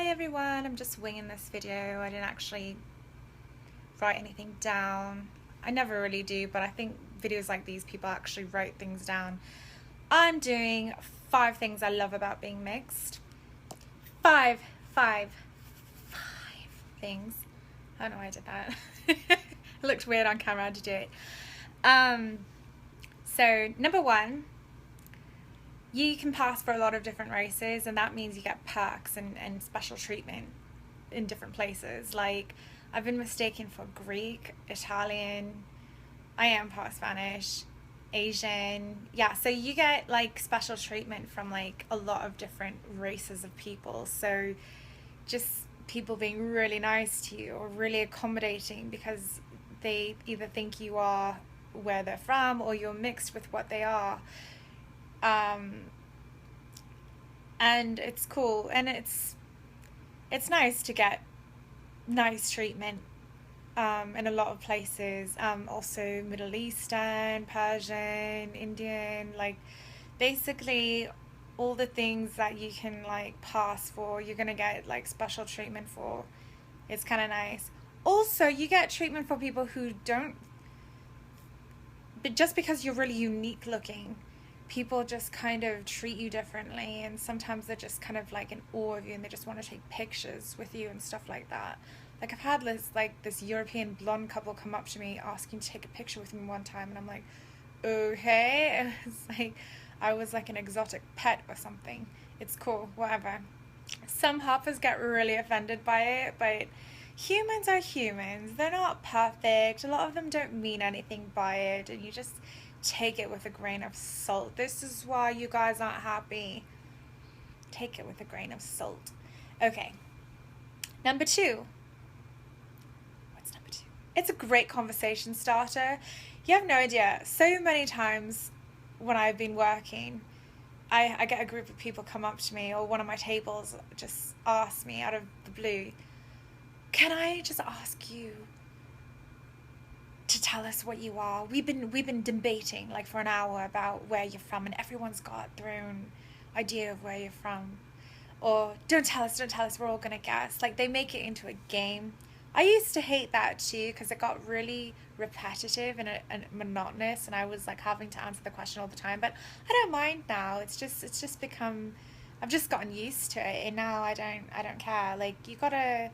everyone, I'm just winging this video. I didn't actually write anything down. I never really do, but I think videos like these, people actually write things down. I'm doing 5 things I love about being mixed. Five things. I don't know why I did that. It looked weird on camera to do it. So number 1, you can pass for a lot of different races, and that means you get perks and special treatment in different places. Like, I've been mistaken for Greek, Italian, I am part Spanish, Asian. Yeah, so you get like special treatment from like a lot of different races of people. So just people being really nice to you or really accommodating because they either think you are where they're from or you're mixed with what they are. And it's cool, and it's nice to get nice treatment in a lot of places. Also Middle Eastern, Persian, Indian, like basically all the things that you can like pass for, you're gonna get like special treatment for. It's kind of nice. Also, you get treatment for people who don't, but just because you're really unique looking, people just kind of treat you differently, and sometimes they're just kind of like in awe of you and they just want to take pictures with you and stuff like that. Like, I've had this European blonde couple come up to me asking to take a picture with me one time, and I'm like, okay. And it's like I was like an exotic pet or something. It's cool, whatever. Some hoppers get really offended by it, but humans are humans. They're not perfect. A lot of them don't mean anything by it, and you just take it with a grain of salt. This is why you guys aren't happy. Take it with a grain of salt. Okay. Number 2. What's number 2? It's a great conversation starter. You have no idea. So many times when I've been working, I get a group of people come up to me, or one of my tables just ask me out of the blue, can I just ask you to tell us what you are? We've been debating like for an hour about where you're from, and everyone's got their own idea of where you're from. Or don't tell us, we're all gonna guess. Like, they make it into a game. I used to hate that too because it got really repetitive and monotonous, and I was like having to answer the question all the time. But I don't mind now. It's just become, I've just gotten used to it, and now I don't care. Like, you gotta,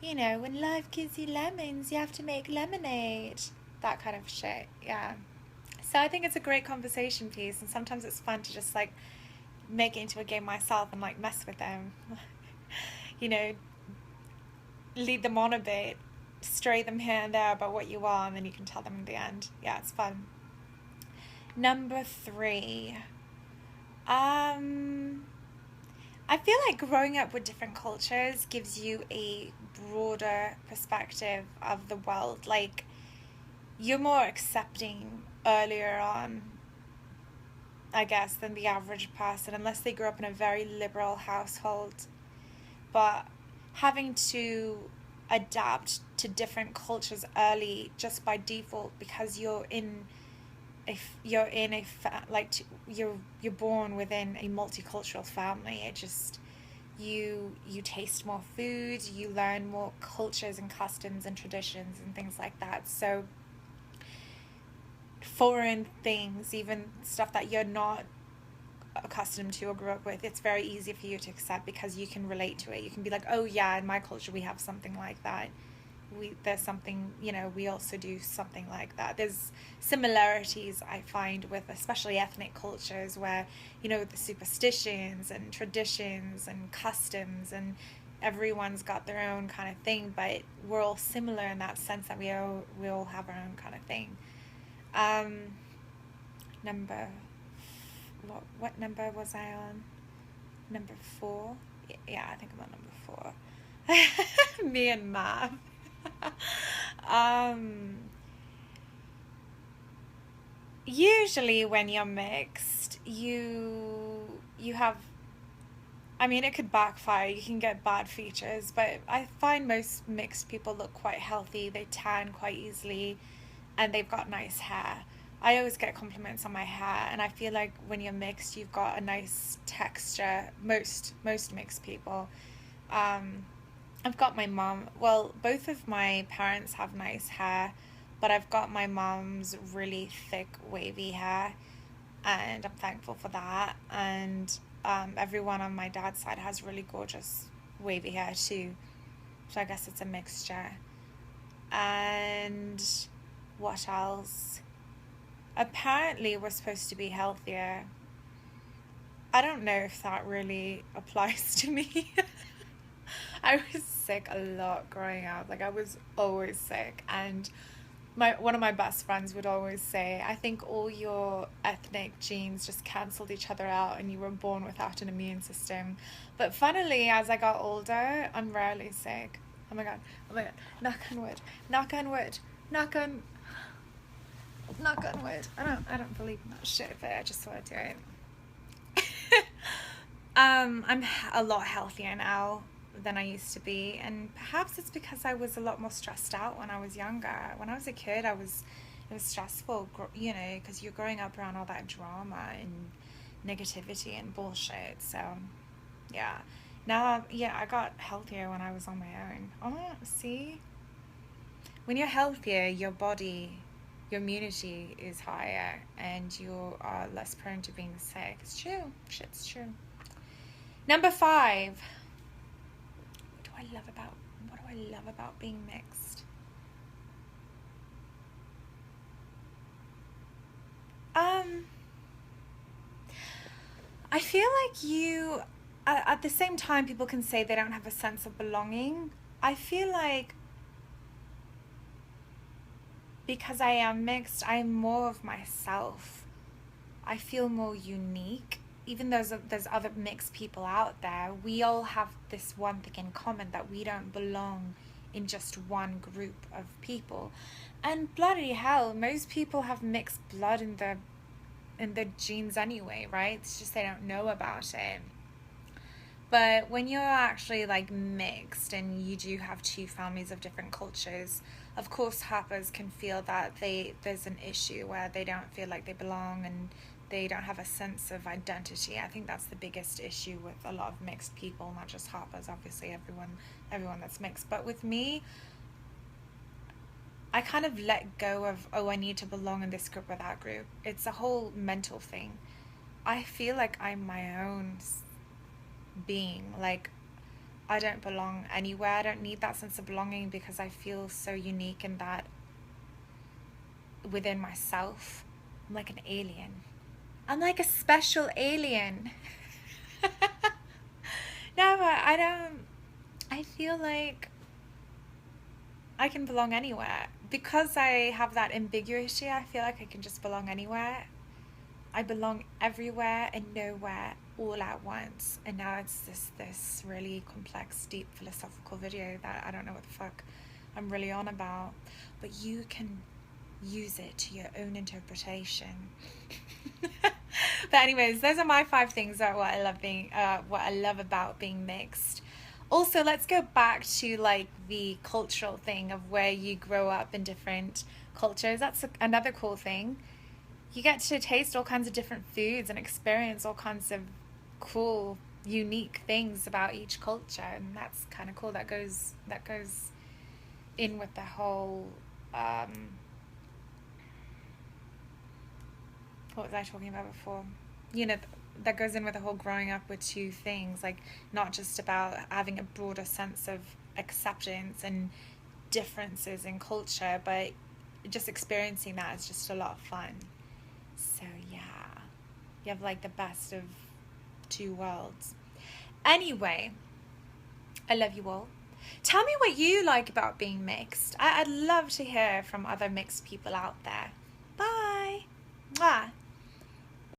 when life gives you lemons, you have to make lemonade. That kind of shit, yeah. So I think it's a great conversation piece, and sometimes it's fun to just like make it into a game myself and like mess with them. Lead them on a bit, stray them here and there about what you are, and then you can tell them in the end. Yeah, it's fun. Number 3. I feel like growing up with different cultures gives you a broader perspective of the world. Like, you're more accepting earlier on, I guess, than the average person, unless they grew up in a very liberal household. But having to adapt to different cultures early just by default because you're born within a multicultural family. It just, you taste more food, you learn more cultures and customs and traditions and things like that. So foreign things, even stuff that you're not accustomed to or grew up with, it's very easy for you to accept because you can relate to it. You can be like, oh yeah, in my culture we have something like that. There's something, we also do something like that. There's similarities I find with especially ethnic cultures where, the superstitions and traditions and customs, and everyone's got their own kind of thing, but we're all similar in that sense that we all have our own kind of thing. What number was I on? Number 4? Yeah, I think I'm on number 4. Me and math. Usually when you're mixed, you have, it could backfire. You can get bad features, but I find most mixed people look quite healthy. They tan quite easily, and they've got nice hair. I always get compliments on my hair, and I feel like when you're mixed, you've got a nice texture. Most mixed people. Um, I've got my mom. Well, both of my parents have nice hair, but I've got my mom's really thick, wavy hair, and I'm thankful for that. And everyone on my dad's side has really gorgeous, wavy hair too. So I guess it's a mixture. And what else? Apparently, we're supposed to be healthier. I don't know if that really applies to me. I was sick a lot growing up. Like I was always sick, and my one of my best friends would always say, "I think all your ethnic genes just cancelled each other out, and you were born without an immune system." But funnily, as I got older, I'm rarely sick. Oh my god! Oh my god! Knock on wood! Knock on wood! Knock on knock on wood. I don't believe in that shit, but I just thought I'd do it. A lot healthier now than I used to be, and perhaps it's because I was a lot more stressed out when I was younger. When I was a kid, it was stressful, because you're growing up around all that drama and negativity and bullshit. So, yeah. Now, yeah, I got healthier when I was on my own. Oh, see? When you're healthier, your body, your immunity is higher, and you are less prone to being sick. It's true. Shit's true. Number 5. What do I love about being mixed? I feel like at the same time, people can say they don't have a sense of belonging. I feel like because I am mixed, I am more of myself. I feel more unique. Even though there's other mixed people out there, we all have this one thing in common, that we don't belong in just one group of people. And bloody hell, most people have mixed blood in their genes anyway, right? It's just they don't know about it. But when you're actually like mixed and you do have two families of different cultures, of course Harpers can feel that there's an issue where they don't feel like they belong, and they don't have a sense of identity. I think that's the biggest issue with a lot of mixed people, not just Harpers, obviously everyone that's mixed. But with me, I kind of let go of, oh, I need to belong in this group or that group. It's a whole mental thing. I feel like I'm my own being. Like, I don't belong anywhere. I don't need that sense of belonging, because I feel so unique in that within myself. I'm like an alien. I'm like a special alien. No, but I feel like I can belong anywhere. Because I have that ambiguity, I feel like I can just belong anywhere. I belong everywhere and nowhere all at once. And now it's this really complex, deep philosophical video that I don't know what the fuck I'm really on about. But you can use it to your own interpretation. But anyways, those are my 5 things that what I love about being mixed. Also, let's go back to like the cultural thing of where you grow up in different cultures. That's another cool thing. You get to taste all kinds of different foods and experience all kinds of cool, unique things about each culture, and that's kind of cool. That goes in with the whole what was I talking about before? That goes in with the whole growing up with 2 things, like not just about having a broader sense of acceptance and differences in culture, but just experiencing that is just a lot of fun. So yeah, you have like the best of 2 worlds. Anyway, I love you all. Tell me what you like about being mixed. I'd love to hear from other mixed people out there. Bye. Mwah.